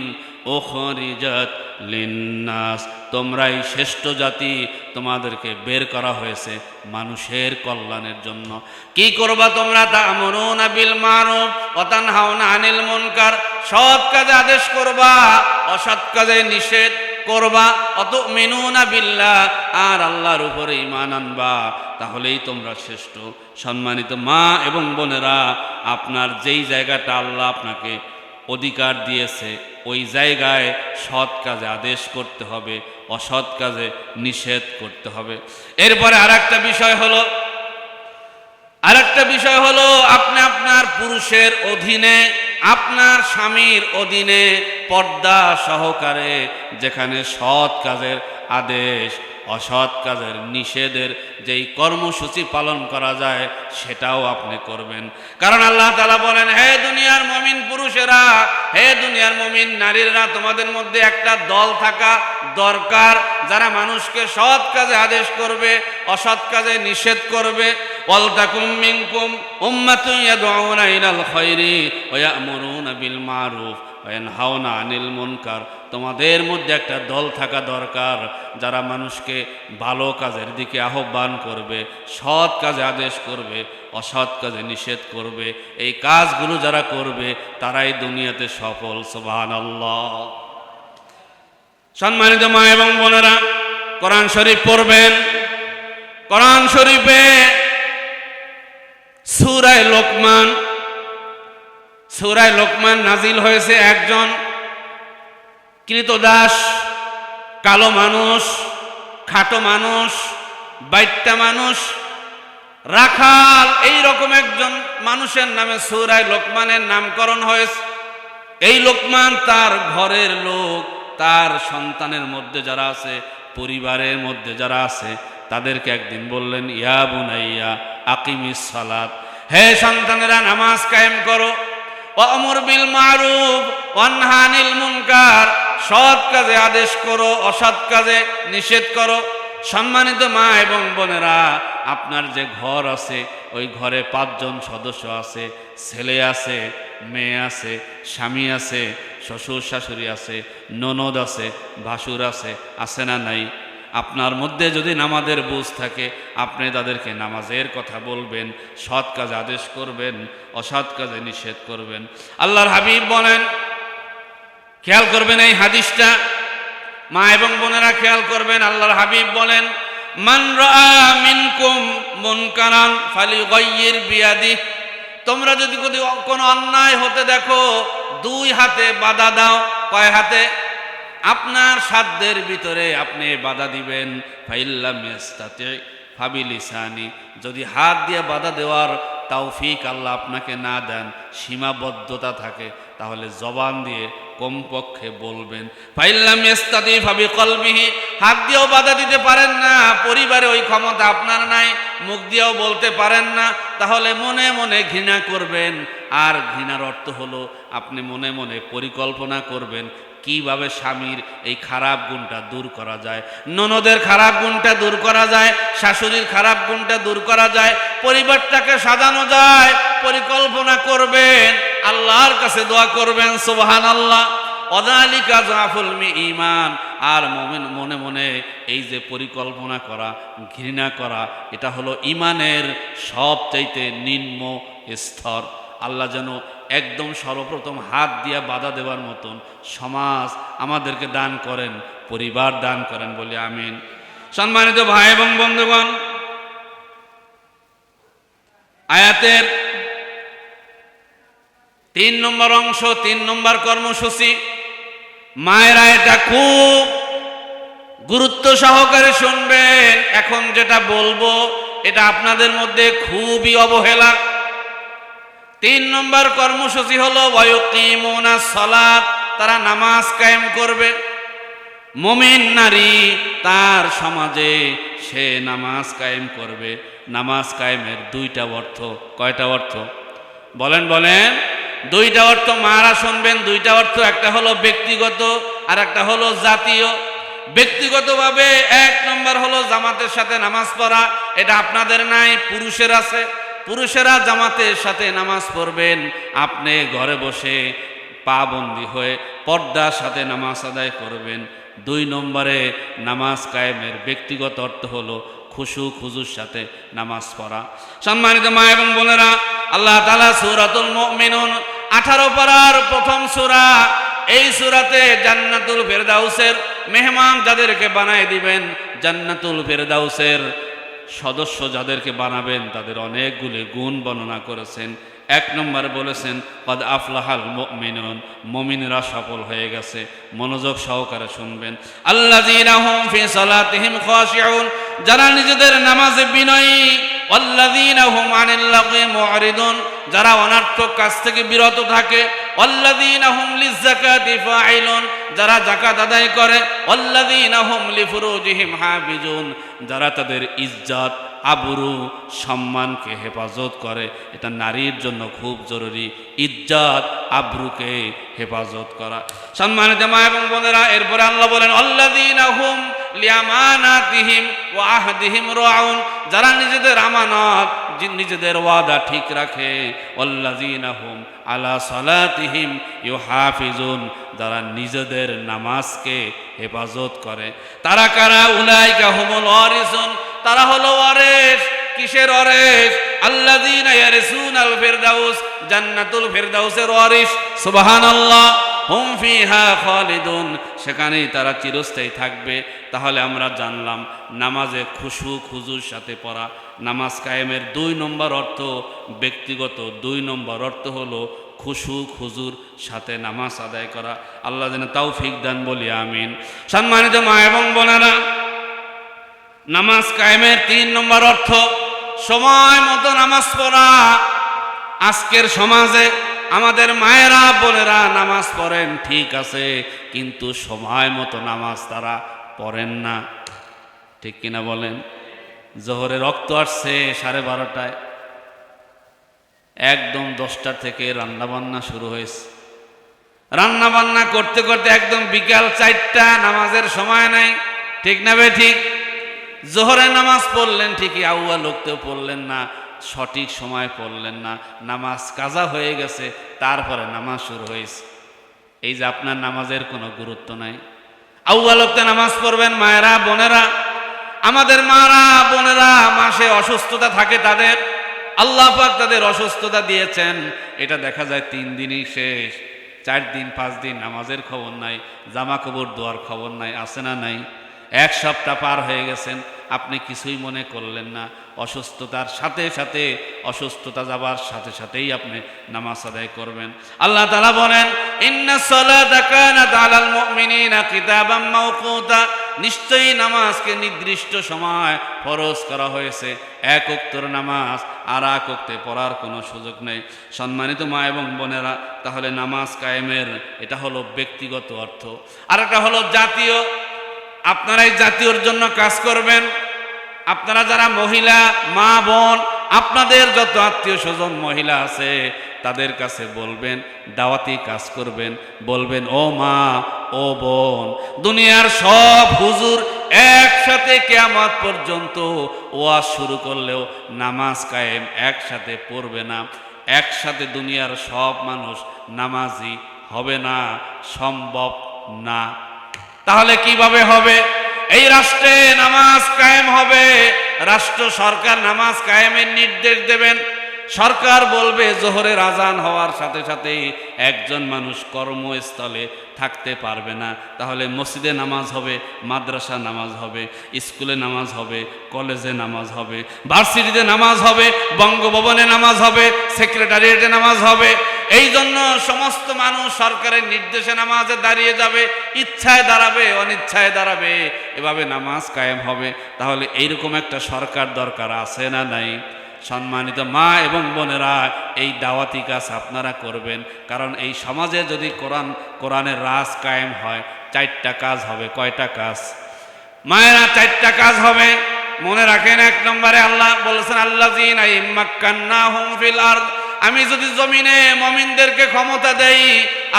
উখরিজাত লিন্নাস, তোমরাই শ্রেষ্ঠ জাতি, তোমাদেরকে বের করা হয়েছে মানুষের কল্যাণের জন্য। কি করবা তোমরা? তা'মুরুনা বিল মারুফ ওয়া তানহাউনা আনিল মুনকার, সৎ কাজে আদেশ করবা, অসৎ কাজে নিষেধ করবা। অতুমিনুনা বিল্লাহ, আর আল্লাহর উপরে ঈমান আনবা, তাহলেই তোমরা শ্রেষ্ঠ। সম্মানিত মা এবং বোনেরা, আপনার যেই জায়গাটা আল্লাহ আপনাকে অধিকার দিয়েছে, ওই জায়গায় সৎ কাজে আদেশ করতে হবে, অসৎ কাজে নিষেধ করতে হবে। এরপরে আরেকটা বিষয় হলো আপনি আপনার পুরুষের অধীনে, আপনার স্বামীর অধীনে পর্দা সহকারে যেখানে সৎ কাজের আদেশ, অসৎ কাজের নিষেধের যেই কর্মসূচি পালন করা যায়, সেটাও আপনি করবেন। কারণ আল্লাহ তাআলা বলেন, হে দুনিয়ার মুমিন পুরুষেরা, হে দুনিয়ার মুমিন নারীরা, তোমাদের মধ্যে একটা দল থাকা দরকার, যারা মানুষকে সৎ কাজে আদেশ করবে, অসৎ কাজে নিষেধ করবে। ওয়ালতাকুম মিনকুম উম্মাতুন ইয়াদউনা ইলাল খায়রি ওয়া ইয়া'মুরুনা বিল মারুফ ওয়া ইয়ানহাউনা আনিল মুনকার, তোমাদের মধ্যে একটা দল থাকা দরকার, যারা মানুষকে ভালো কাজের দিকে আহ্বান করবে, সৎ কাজে আদেশ করবে, অসৎ কাজে নিষেধ করবে। এই কাজগুলো যারা করবে, তারাই দুনিয়াতে সফল। সুবহানাল্লাহ। সম্মানিত মা এবং বোনেরা, কোরআন শরীফ পড়বেন। কোরআন শরীফে সূরা লোকমান নাজিল হয়েছে। একজন কৃতদাস, কালো মানুষ, খাটো মানুষ, বাইত্যা মানুষ, রাখাল, এই রকম একজন মানুষের নামে সূরা লোকমানের নামকরণ হয়েছে। এই লোকমান তার ঘরের লোক, তার সন্তানের মধ্যে যারা আছে, পরিবারের মধ্যে যারা আছে, তাদেরকে একদিন বললেন, ইয়া বুনাইয়া আকিমিস সালাত, হে সন্তানেরা নামাজ কায়েম করো। ওয়ামুর বিল মারুফ ওয়ানহা আনিল মুনকার, সৎ কাজে আদেশ করো, অসৎ কাজে নিষেধ করো। সম্মানিত মা এবং বোনেরা, আপনার যে ঘর আছে, ওই ঘরে 5 জন সদস্য আছে, ছেলে আছে, মেয়ে আছে, স্বামী আছে, শ্বশুর শাশুড়ি আছে, ননদ আছে, ভাসুর আছে, আছে না নাই? আপনার মধ্যে যদি নামাজের বুঝ থাকে, আপনি তাদেরকে নামাজের কথা বলবেন, সৎ কাজে আদেশ করবেন, অসৎ কাজে নিষেধ করবেন। আল্লাহর হাবিব বলেন, খেয়াল করবেন এই হাদিসটা, মা এবং বোনেরা খেয়াল করবেন। আল্লাহর হাবিব বলেন, মান রাআ মিনকুম মুনকারান ফালিগাইয়ির বিয়াদিহি, তোমরা যদি কোনো অন্যায় হতে দেখো, 2 হাতে বাধা দাও। কয় হাতে? আপনার সাধ্যের ভিতরে আপনি বাধা দিবেন। ফাইল্লাম ইয়াস্তাতি ফাবিলিসানি, যদি হাত দিয়ে বাধা দেওয়ার তৌফিক আল্লাহ আপনাকে না দেন, সীমাবদ্ধতা থাকে, তাহলে জবান দিয়ে কমপক্ষে বলবেন। ফাইল্লাম ইস্তাতি ফাবি কলবিহি, হাত দিয়েও বাধা দিতে পারেন না, পরিবারে ওই ক্ষমতা আপনার নাই, মুখ দিয়েও বলতে পারেন না, তাহলে মনে মনে ঘৃণা করবেন। আর ঘৃণার অর্থ হলো আপনি মনে মনে পরিকল্পনা করবেন কিভাবে স্বামীর এই খারাপ গুণটা দূর করা যায়, ননদের খারাপ গুণটা দূর করা যায়, শাশুড়ির খারাপ গুণটা দূর করা যায়, পরিবারটাকে সাজানো যায়। পরিকল্পনা করবেন, আল্লাহর কাছে দোয়া করবেন, সুবহানাল্লাহ। ওয়াযালিকা যাফুল ঈমান। আর মুমিন মনে মনে এই যে পরিকল্পনা করা, ঘৃণা করা, এটা হলো ঈমানের সবচাইতে নিম্ন স্তর। আল্লাহ যেন একদম সর্বপ্রথম হাত দিয়া বাধা দেওয়ার মতন সমাজ আমাদেরকে দান করেন, পরিবার দান করেন, বলি আমিন। সম্মানিত ভাই এবং বন্ধুগণ, আয়াতের 3 নম্বর অংশ, 3 নম্বর কর্মসূচি, মায়েরা এটা খুব গুরুত্ব সহকারে শুনবেন। এখন যেটা বলবো এটা আপনাদের মধ্যে খুবই অবহেলা। 3 নম্বর কর্মসূচি হলো ওয়ায়ুকিমুনাস সালাত, তারা নামাজ কায়েম করবে। মুমিন নারী তার সমাজে সে নামাজ কায়েম করবে। নামাজ কায়েমের 2টা অর্থ। কয়টা অর্থ বলেন? বলেন। 2টা অর্থ মারা শুনবেন, 2টা অর্থ। একটা হলো ব্যক্তিগত আর একটা হলো জাতীয়। ব্যক্তিগতভাবে 1 নম্বর হলো জামাতের সাথে নামাজ পড়া, এটা আপনাদের নাই, পুরুষের আছে। পুরুষেরা জামাতের সাথে নামাজ পড়বেন, আপনি ঘরে বসে পাবন্দি হয়ে পর্দার সাথে নামাজ আদায় করবেন। 2 নম্বরে নামাজ কায়েমের ব্যক্তিগত অর্থ হলো খুশু খুজুর সাথে নামাজ পড়া। সম্মানিত মা এবং বোনেরা, আল্লাহ তাআলা সূরাতুল মুমিনুন 18 পারার প্রথম সূরা, এই সূরাতে জান্নাতুল ফেরদাউসের মেহমান যাদেরকে বানায় দিবেন, জান্নাতুল ফেরদাউসের সদস্য যাদেরকে বানাবেন, তাদের অনেকগুলি গুণ বর্ণনা করেছেন। 1 নম্বরে বলেছেন কদ আফলাহাল মুমিনুন, মুমিনরা সফল হয়ে গেছে। মনোযোগ সহকারে শুনবেন। আল্লাযীনা হুম ফি সালাতিহিম খাশিউন, যারা নিজেদের নামাজে বিনয়ী। ওয়াল্লাযীনা হুম আনিল লাগwi মু'রিদুন, যারা অনর্থক কাজ থেকে বিরত থাকে। ওয়াল্লাযীনা হুম লিয-যাকাতি ফাঈলুন, যারা যাকাত আদায় করে। ওয়াল্লাযীনা হুম লিফুরুজিহিম হাফিজুন, যারা তাদের ইজ্জত আবরু সম্মানকে হেফাজত করে। এটা নারীর জন্য খুব জরুরি, ইজ্জত আবরুকে হেফাজত করা। সম্মানিত মা এবং বোনেরা, এরপরে আল্লাহ বলেন আল্লাযীনা হুম লিআমানাতিহিম ওয়া আহদিহিম রাউন, যারা নিজেদের আমানত, নিজেদের ওয়াদা ঠিক রাখে। ওয়াল্লাযীনা হুম আলা সালাতিহিম ইউহাফিজুন, যারা নিজেদের নামাজকে হেফাজত করে। তারা কারা? উলাইকা হুমুল ওয়ারিসুন, তারা হলো ওয়ারিস। কিসের ওয়ারিস? আল্লাযীনা ইয়ারিসুনাল ফিরদাউস, জান্নাতুল ফিরদাউসের ওয়ারিস। সুবহানাল্লাহ। হুম ফিহা খালিদুন, সেখানেই তারা চিরস্থায়ী থাকবে। তাহলে আমরা জানলাম নামাজে খুশু খুজুর সাথে পড়া। নামাজ কায়েমের 2 নম্বর অর্থ ব্যক্তিগত, 2 নম্বর অর্থ হলো খুশু খুজুর সাথে নামাজ আদায় করা। আল্লাহ যেন তৌফিক দান, বলি আমিন। সম্মানিত মা এবং বোনেরা, নামাজ কায়েমের 3 নম্বর অর্থ সময় মতো নামাজ পড়া। আজকের সমাজে আমাদের মায়েরা বোনেরা নামাজ পড়েন, ঠিক আছে, কিন্তু সময় মতো নামাজ তারা পড়েন না। ঠিক কিনা বলেন? জোহরে রক্ত আসছে 12:30টায়, একদম 10টা থেকে রান্নাবান্না শুরু হয়েছে। রান্নাবান্না করতে করতে একদম বিকাল 4টা, নামাজের সময় নাই। ঠিক না বে ঠিক? জোহরের নামাজ পড়লেন ঠিকই, আউয়াল ওয়াক্তেও পড়লেন না, সঠিক সময় পড়লেন না, নামাজ কাজা হয়ে গেছে, তারপরে নামাজ শুরু হয়েছে। এই যে আপনার নামাজের কোনো গুরুত্ব নাই। আউয়াল ওয়াক্তে নামাজ পড়বেন। মায়েরা বোনেরা, আমাদের মারা বোনেরা মাসে অসুস্থতা থাকে তাদের, আল্লাহ পাক তাদের অসুস্থতা দিয়েছেন, এটা দেখা যায় 3 দিনই শেষ। 4 দিন 5 দিন নামাজের খবর নাই, জামা কাপড় ধোয়ার খবর নাই, আছে না নাই? 1 সপ্তাহ পার হয়ে গেছেন, আপনি কিছুই মনে করলেন না। অসুস্থতার সাথে সাথে, অসুস্থতা যাবার সাথে সাথেই আপনি নামাজ আদায় করবেন। আল্লাহ তাআলা বলেন ইন্নাস সালাতা কানাত আলাল মুমিনিনা কিতাবাম মাওকুতা, নিশ্চয়ই নামাজকে নির্দিষ্ট সময় ফরজ করা হয়েছে। 1 ওয়াক্তের নামাজ আর এক ওয়াক্তে পড়ার কোনো সুযোগ নেই। সম্মানিত মা এবং বোনেরা, তাহলে নামাজ কায়েমের এটা হলো ব্যক্তিগত অর্থ। আর একটা হলো জাতীয়। আপনারা এই জাতীয়র জন্য কাজ করবেন। আপনারা যারা মহিলা মা বোন, আপনাদের যত আত্মীয় স্বজন মহিলা আছে তাদের কাছে বলবেন, দাওয়াতি কাজ করবেন। বলবেন, ও মা ও বোন, দুনিয়ার সব হুজুর একসাথে কিয়ামত পর্যন্ত ওয়াজ শুরু করলেও নামাজ কায়েম একসাথে পড়বে না। একসাথে দুনিয়ার সব মানুষ নামাজি হবে না, সম্ভব না। তাহলে কিভাবে হবে? এই রাষ্ট্রে নামাজ কায়েম হবে, রাষ্ট্র সরকার নামাজ কায়েমের নির্দেশ দেবেন। সরকার বলবে জোহরের আজান হওয়ার সাথে সাথে একজন মানুষ কর্মস্থলে থাকতে পারবে না। তাহলে মসজিদে নামাজ হবে, মাদ্রাসা নামাজ হবে, স্কুলে নামাজ হবে, কলেজে নামাজ হবে, ভার্সিটিতে নামাজ হবে, বঙ্গভবনে নামাজ হবে, সেক্রেটারিয়েটে নামাজ হবে। এই জন্য সমস্ত মানুষ সরকারের নির্দেশে নামাজে দাঁড়িয়ে যাবে, ইচ্ছায় দাঁড়াবে, অনিচ্ছায় দাঁড়াবে, এভাবে নামাজ কায়েম হবে। তাহলে এইরকম একটা সরকার দরকার আছে না নাই? সম্মানিত মা এবং বোনেরা, এই দাওয়াতি কাজ আপনারা করবেন। কারণ এই সমাজে যদি কোরআনের রাজ কায়েম হয়, 4টা কাজ হবে। কয়টা কাজ? মায়েরা, 4টা কাজ হবে। মনে রাখেন, 1 নম্বরে আল্লাহ বলেছেন, আল্লাযীনা ইম্মাক্কান্নাহুম ফিল আরদ, আমি যদি জমিনে মুমিনদেরকে ক্ষমতা দেই,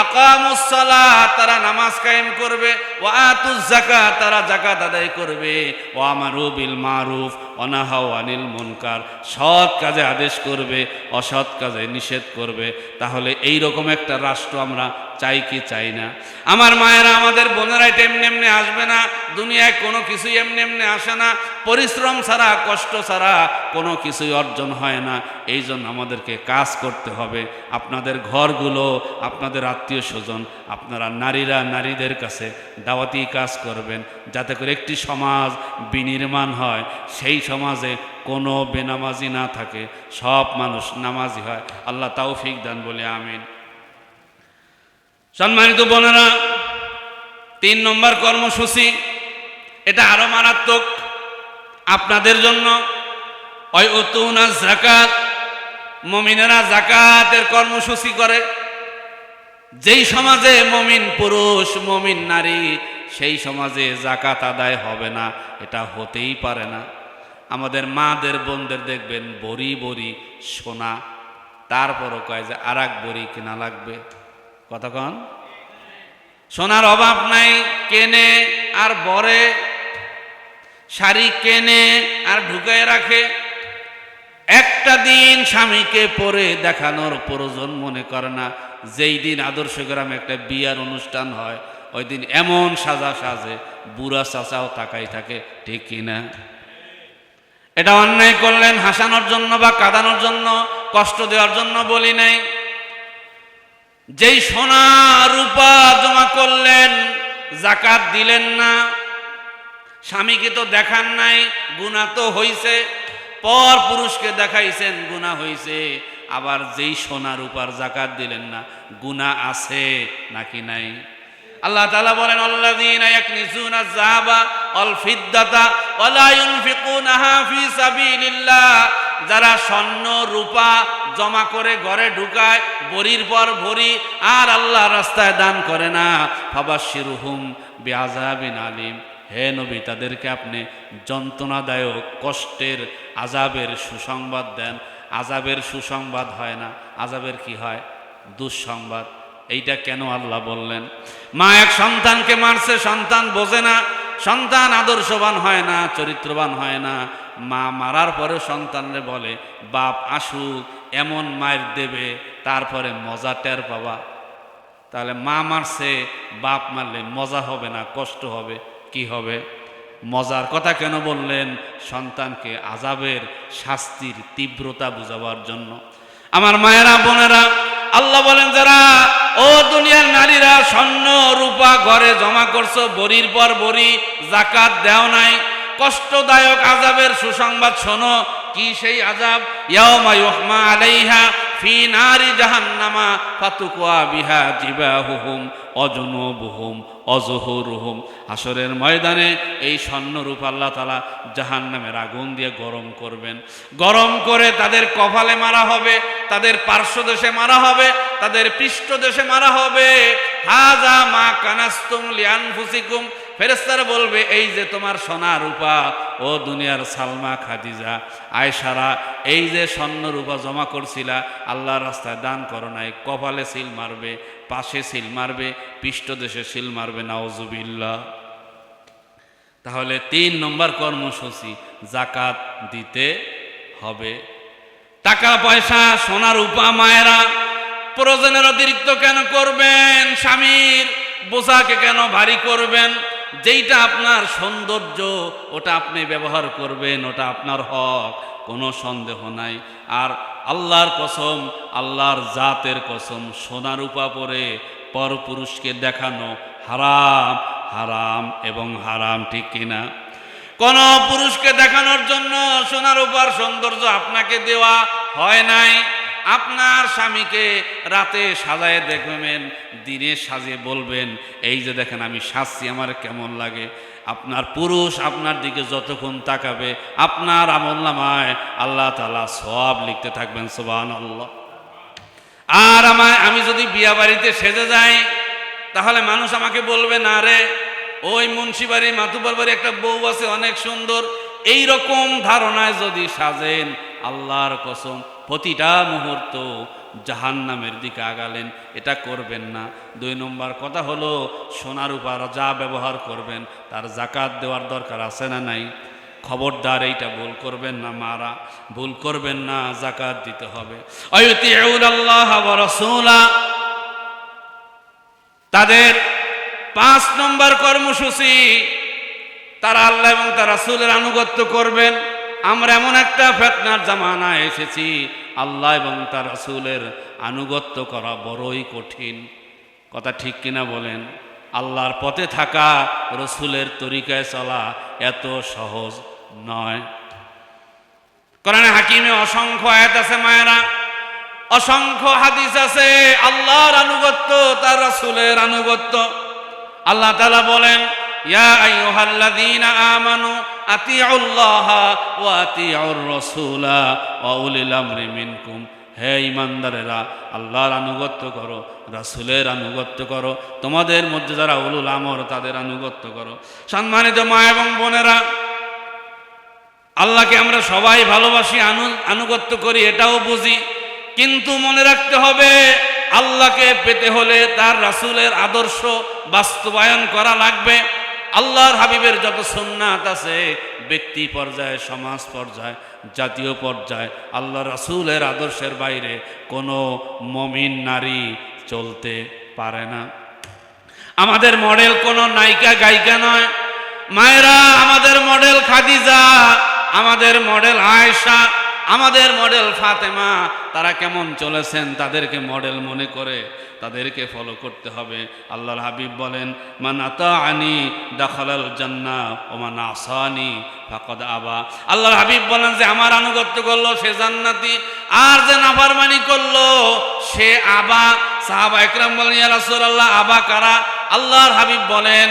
আকামুস সালাত, তারা নামাজ কায়েম করবে, ওয়া আতুজ যাকাত, তারা যাকাত আদায় করবে, ওয়া আমারু বিল মারুফ ওয়া নাহাউ আনিল মুনকার, সৎ কাজে আদেশ করবে, অসৎ কাজে নিষেধ করবে। তাহলে এই রকম একটা রাষ্ট্র আমরা চাই কি চাই না? আমার মায়েরা, আমাদের বোনেরা, এটা এমনি এমনি আসবে না। দুনিয়ায় কোনো কিছুই এমনি এমনি আসে না। পরিশ্রম ছাড়া, কষ্ট ছাড়া কোনো কিছুই অর্জন হয় না। এই জন্য আমাদেরকে কাজ করতে হবে। আপনাদের ঘরগুলো, আপনাদের আত্মীয় স্বজন, আপনারা নারীরা নারীদের কাছে দাওয়াতি কাজ করবেন, যাতে করে একটি সমাজ বিনির্মাণ হয়, সেই সমাজে কোনো বেনামাজি না থাকে, সব মানুষ নামাজি হয়। আল্লাহ তৌফিক দান বলে আমিন। সম্মানিত বোনেরা, 3 নম্বর কর্মসূচি, এটা আরো মারাত্মক আপনাদের জন্য। ওয়ায়ুতুনা যাকাত, মুমিনেরা যাকাতের কর্মসূচি করে। যেই সমাজে মুমিন পুরুষ মুমিন নারী, সেই সমাজে যাকাত আদায় হবে না, এটা হতেই পারে না। আমাদের মাদের বোনদের দেখবেন বড়ি বড়ি সোনা, তারপরও কয় যে আর এক বড়ি কেনা লাগবে। কতক্ষণ? সোনার অভাব নাই, কেনে আর বরে, শাড়ি কেনে আর ঢুকায় রাখে। একটা দিন স্বামীকে পরে দেখানোর প্রয়োজন মনে করে না। যেই দিন আদর্শ গ্রামে একটা বিয়ার অনুষ্ঠান হয়, ওই দিন এমন সাজা সাজে বুড়া চাচাও তাকাই থাকে, ঠিক কিনা? এটা অন্যায় করলেন হাসানোর জন্য বা কাঁদানোর জন্য, কষ্ট দেওয়ার জন্য বলি নাই। যেই সোনা রূপা জমা করলেন, যাকাত দিলেন না, স্বামীকে তো দেখান নাই, গুনাহ তো হইছে, পর পুরুষকে দেখাইছেন, গুনাহ হইছে। আবার যেই সোনা রূপার যাকাত দিলেন না, গুনাহ আছে নাকি নাই? আল্লাহ তাআলা বলেন, আল্লাযীনা ইয়াকনিজুনা যাহাবা ওয়াল ফিদ্দাতা ওয়া লা ইউনফিকুনাহা ফি সাবিলিল্লাহ, যারা স্বর্ণ রূপা জমা করে ঘরে ঢুকায় ভরির পর ভরি, আর আল্লাহর রাস্তায় দান করে না, ফাবাশশিরহুম বিআযাবিন আলিম, হে নবী, তাদেরকে আপনি যন্ত্রণাদায়ক কষ্টের আযাবের সুসংবাদ দেন। আযাবের সুসংবাদ হয় না, আযাবের কি হয়? দুঃসংবাদ। এইটা কেন আল্লাহ বললেন? মা এক সন্তানকে মারছে, সন্তান বোঝে না, সন্তান আদর্শবান হয় না, চরিত্রবান হয় না। মা মারার পরে সন্তানরে বলে, বাপ আসুক, এমন মায়ের দেবে, তারপরে মজা টের পাবা। তাহলে মা মারছে, বাপ মারলে মজা হবে না, কষ্ট হবে। কি হবে? মজার কথা কেন বললেন? সন্তানকে আযাবের শাস্তির তীব্রতা বুঝাবার জন্য। আমার মায়েরা বোনেরা, আল্লাহ বলেন, যারা ও দুনিয়ার নারীরা স্বর্ণ রূপা ঘরে জমা করছো, বড়ির পর বড়ি, যাকাত দেও নাই, কষ্টদায়ক আযাবের সুসংবাদ শোনো। কি সেই আযাব? ইয়াউমা ইউহমা আলাইহা ফি নারি জাহান্নামা ফাতুকওয়া বিহা জিবাহুহুম অজুনুবুহুম অজুহুরুহুম। হাসরের ময়দানে এই স্বর্ণরূপ আল্লাহ তাআলা জাহান্নামের আগুন দিয়ে গরম করবেন। গরম করে তাদের কপালে মারা হবে, তাদের পার্শ্বদেশে মারা হবে, তাদের পৃষ্ঠদেশে মারা হবে। হাযা মা কানাসতুম লিআনফুসিকুম। ফেরেশতারা বলবে, এই যে তোমার সোনা রূপা, ও দুনিয়ার সালমা, খাদিজা, আয়েশারা, এই যে স্বর্ণ রূপা জমা করছিলা, আল্লাহর রাস্তায় দান করো নাই, কপালে সিল মারবে, পাশে সিল মারবে, পৃষ্ঠদেশে সিল মারবে। নাউজুবিল্লাহ। তাহলে 3 নম্বর কর্মসূচি, যাকাত দিতে হবে। টাকা পয়সা সোনা রূপা মায়েরা প্রয়োজনের অতিরিক্ত কেন করবেন? স্বামীর বোঝাকে কেন ভারী করবেন? যেইটা আপনার সৌন্দর্য ওটা আপনি ব্যবহার করবেন, ওটা আপনার হক, কোনো সন্দেহ নাই। আর আল্লাহর কসম, আল্লাহর জাতের কসম, সোনা রূপা পরে পরপুরুষকে দেখানো হারাম, হারাম এবং হারাম, ঠিক কিনা? কোন পুরুষকে দেখানোর জন্য সোনা রূপার সৌন্দর্য আপনাকে দেওয়া হয় নাই। আপনার স্বামীকে রাতে সাজায় দেখবেন, দিনে সাজিয়ে বলবেন, এই যে দেখেন আমি সাজছি, আমার কেমন লাগে। আপনার পুরুষ আপনার দিকে যতক্ষণ তাকাবে, আপনার আমলনামায় আল্লাহ তাআলা সওয়াব লিখতে থাকবেন। সুবহানাল্লাহ। আর আমি যদি বিয়া বাড়িতে সেজে যাই, তাহলে মানুষ আমাকে বলবে, না রে, ওই মুন্সিবাড়ি মাতুবার বাড়ি একটা বউ আছে অনেক সুন্দর। এই রকম ধারণায় যদি সাজেন, আল্লাহর কসম প্রতিটা মুহূর্ত জাহান্নামের দিকে আগালেন। এটা করবেন না। 2 নম্বর কথা হলো, সোনার উপর যা ব্যবহার করবেন তার যাকাত দেওয়ার দরকার আছে না নাই? খবরদার এইটা ভুল করবেন না মারা, ভুল করবেন না, যাকাত দিতে হবে। আল্লাহ ওয়া রাসূলা, তাদের 5 নম্বর কর্মসূচি, তারা আল্লাহ এবং তার রাসূলের আনুগত্য করবেন। আমরা এমন একটা ফিতনার জামানায় এসেছি, আল্লাহ এবং তার রাসূলের আনুগত্য করা বড়ই কঠিন। কথা ঠিক কিনা বলেন? আল্লাহর পথে থাকা, রাসূলের তরিকায় চলা এত সহজ নয়। কোরআনে হাকিমে অসংখ্য আয়াত আছে মায়েরা, অসংখ্য হাদিস আছে আল্লাহর আনুগত্য, তার রাসূলের আনুগত্য। আল্লাহ তাআলা বলেন, ইয়া আইয়ুহাল্লাযীনা আমানু আতিউল্লাহা ওয়া আতিউর রাসূলা ওয়া উলিল আমরি মিনকুম। হে ঈমানদারেরা, আল্লাহর আনুগত্য করো, রাসূলের আনুগত্য করো, তোমাদের মধ্যে যারা উলুল আমর তাদের আনুগত্য করো। সম্মানিত মা এবং বোনেরা, আল্লাহকে আমরা সবাই ভালোবাসি, আনুগত্য করি, এটাও বুঝি। কিন্তু মনে রাখতে হবে, আল্লাহকে পেতে হলে তার রাসূলের আদর্শ বাস্তবায়ন করা লাগবে। আল্লাহর হাবিবের যত সুন্নাত আছে, ব্যক্তি পর্যায়ে, সমাজ পর্যায়ে, জাতীয় পর্যায়ে, আল্লাহ রাসূলের আদর্শের বাইরে কোনো মুমিন নারী চলতে পারে না। আমাদের মডেল কোনো নায়িকা গায়িকা নয় মায়েরা, আমাদের মডেল খাদিজা, আমাদের মডেল আয়েশা, আমাদের মডেল ফাতেমা। তারা কেমন চলেছেন তাদেরকে মডেল মনে করে তাদেরকে ফলো করতে হবে। আল্লাহর হাবিব বলেন, মান আতাআনি দাখালাল জান্নাহ ওয়া মান আসানি ফাকাদ আবা। আল্লাহর হাবিব বলেন যে আমার আনুগত্য করলো সে জান্নাতি, আর যে নাফরমানি করলো সে আবা। সাহাবা একরাম বলেন, ইয়া রাসূলুল্লাহ, আবা কারা? আল্লাহর হাবিব বলেন,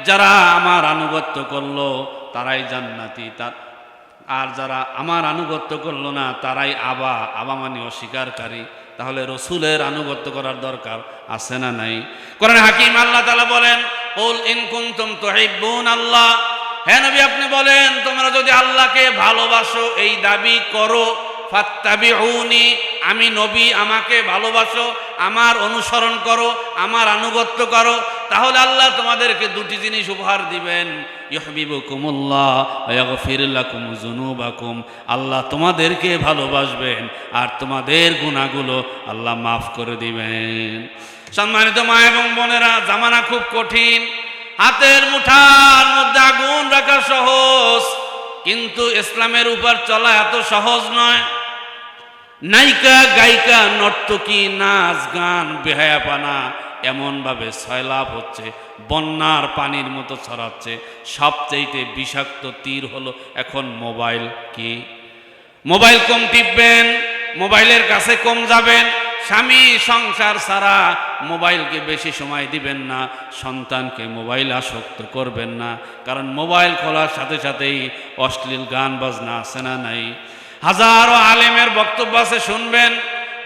যারা আমার আনুগত্য করলো তারাই জান্নাতি, আর যারা আমার আনুগত্য করলো না তারাই আবা। আবা মানে অস্বীকারী। তাহলে রসুলের আনুগত্য করার দরকার আছে না নাই? কোরআনে হাকিম আল্লাহ তাআলা বলেন, কুল ইন কুনতুম তুহিব্বুনাল্লাহ। হে নবী, আপনি বলেন, তোমরা যদি আল্লাহকে ভালোবাসো, এই দাবি করো, ফাত্তাবিউনি, আমি নবী, আমাকে ভালোবাসো, আমার অনুসরণ করো, আমার আনুগত্য করো, তাহলে আল্লাহ তোমাদেরকে 2টি জিনিস উপহার দিবেন। ইউহিব্বুকুমুল্লাহ ওয়া ইয়াগফির লাকুম যুনুবাকুম। আল্লাহ তোমাদেরকে ভালোবাসবেন আর তোমাদের গুনাহগুলো আল্লাহ মাফ করে দিবেন। সম্মানিত মা এবং বোনেরা, জামানা খুব কঠিন। হাতের মুঠার মধ্যে আগুন রাখা সহজ, কিন্তু ইসলামের উপর চলা এত সহজ নয়। নায়িকা, গায়িকা, নর্তকী, নাচ গান, বেহায়াপানা, এমনভাবে সয়লাভ হচ্ছে, বন্যার পানির মতো ছড়াচ্ছে। সবচেয়ে বিষাক্ত তীর হলো এখন মোবাইল। কি মোবাইল কম টিপবেন, মোবাইলের কাছে কম যাবেন, স্বামী সংসার ছাড়া মোবাইলকে বেশি সময় দিবেন না, সন্তানকে মোবাইল আসক্ত করবেন না। কারণ মোবাইল খোলার সাথে সাথেই অশ্লীল গান বাজনা আছে না নাই? হাজারো আলেমের বক্তব্য আছে, শুনবেন।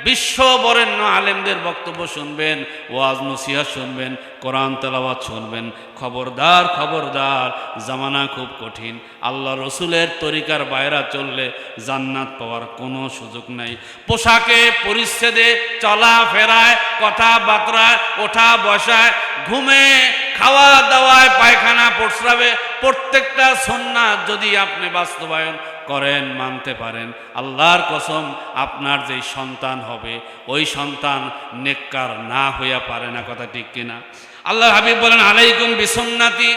বিশ্ব বরেণ্য আলেমদের বক্তব্য শুনবেন, ওয়াজ নসিহত শুনবেন, কোরআন তেলাওয়াত শুনবেন। খবরদার খবরদার, জামানা খুব কঠিন। আল্লাহ রসুলের তরিকার বাইরে চললে জান্নাত পাওয়ার কোনো সুযোগ নাই। পোশাকে পরিচ্ছেদে, চলা ফেরায়, কথাবার্তায়, ওঠা বসায়, ঘুমে, খাওয়া দাওয়ায়, পায়খানা প্রস্রাবে, প্রত্যেকটা সুন্নাত যদি আপনি বাস্তবায়ন করেন, মানতে পারেন, আল্লাহর কসম আপনার যেই সন্তান হবে ওই সন্তান নেককার না হইয়া পারে না। কথা ঠিক কিনা? আল্লাহ হাবিব বলেন, আলাইকুম বিসুন্নতি,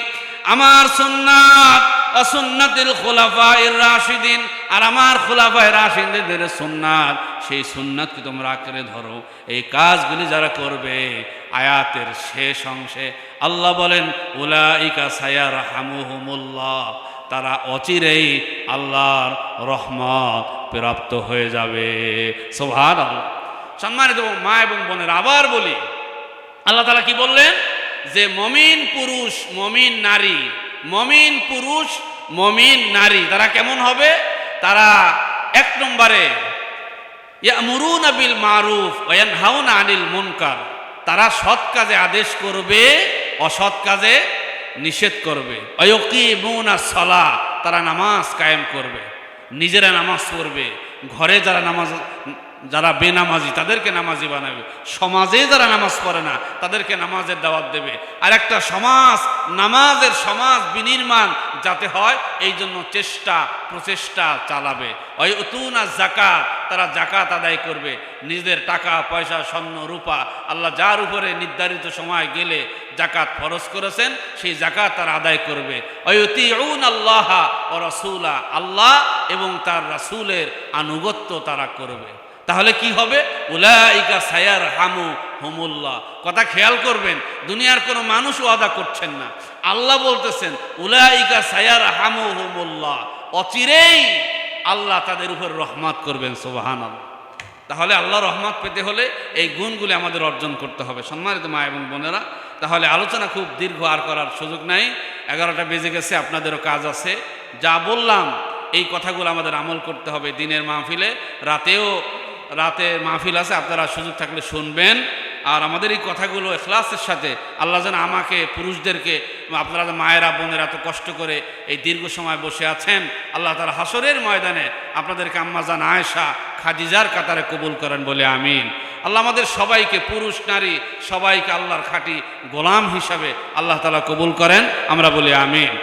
আমার সুন্নাত, অসুন্নাতিল খুলাফায়ে রাশিদিন, আর আমার খুলাফায়ে রাশিদিনদের সুন্নাত, সেই সুন্নাতকে তোমরা আঁকড়ে ধরো। এই কাজগুলি যারা করবে, আয়াতের শেষ অংশে আল্লাহ বলেন, উলাইকা সায়ারহামুহুমুল্লাহ, তারা অচিরেই আল্লাহর রহমত প্রাপ্ত হয়ে যাবে। সুবহানাল্লাহ। সম্মানিত মা এবং বোনের, আবার বলি, আল্লাহ তাআলা কি বললেন? যে মমিন পুরুষ, মমিন নারী, মমিন পুরুষ, মমিন নারী তারা কেমন হবে? তারা এক নম্বরে ইয়ামুরুনা বিল মারুফ ওয়া ইয়ানহাউনা আনিল মুনকার, তারা সৎ কাজে আদেশ করবে, অসৎ কাজে নিষেধ করবে। ওয়ায়ুকিমুনা সালাহ, তারা নামাজ কায়েম করবে, নিজেরা নামাজ পড়বে, ঘরে যারা বেনামাজি তাদেরকে নামাজি বানাবে, সমাজে যারা নামাজ পড়ে না তাদেরকে নামাজের দাওয়াত দেবে। আর একটা সমাজ, নামাজের সমাজ বিনির্মাণ যাতে হয় এই জন্য প্রচেষ্টা চালাবে। ওয়ায়ুতুনা যাকাত, তারা যাকাত আদায় করবে, নিজেদের টাকা পয়সা, স্বর্ণ রূপা, আল্লাহ যার উপরে নির্ধারিত সময় গেলে যাকাত ফরজ করেছেন সেই যাকাত তারা আদায় করবে। ওয়ায়ুতিউনাল্লাহা ওয়া রাসূলা, আল্লাহ এবং তার রাসূলের আনুগত্য তারা করবে। তাহলে কি হবে? উলাইকা সায়ারহামুহুমুল্লাহ। কথা খেয়াল করবেন, দুনিয়ার কোনো মানুষ ওয়াদা করছেন না, আল্লাহ বলতেছেন উলাইকা সায়ারহামুহুমুল্লাহ, অচিরেই আল্লাহ তাদের উপর রহমত করবেন। সুবহানাল্লাহ। তাহলে আল্লাহ রহমত পেতে হলে এই গুণগুলি আমাদের অর্জন করতে হবে। সম্মানিত মা এবং বোনেরা, তাহলে আলোচনা খুব দীর্ঘ আর করার সুযোগ নাই, 11টা বেজে গেছে, আপনাদেরও কাজ আছে। যা বললাম এই কথাগুলো আমাদের আমল করতে হবে। দিনের মাহফিলে, রাতে মাহফিল আছে, আপনারা সুযোগ থাকলে শুনবেন। আর আমাদের এই কথাগুলো ইখলাসের সাথে, আল্লাহ যেন আমাকে, পুরুষদেরকে, আপনারা মায়েরা বোনেরা এত কষ্ট করে এই দীর্ঘ সময় বসে আছেন, আল্লাহ তাআলা হাসরের ময়দানে আপনাদেরকে আম্মাজান আয়েশা, খাদিজার কাতারে কবুল করেন বলে আমিন। আল্লাহ আমাদের সবাইকে, পুরুষ নারী সবাইকে আল্লাহর খাঁটি গোলাম হিসাবে আল্লাহ তাআলা কবুল করেন, আমরা বলি আমিন।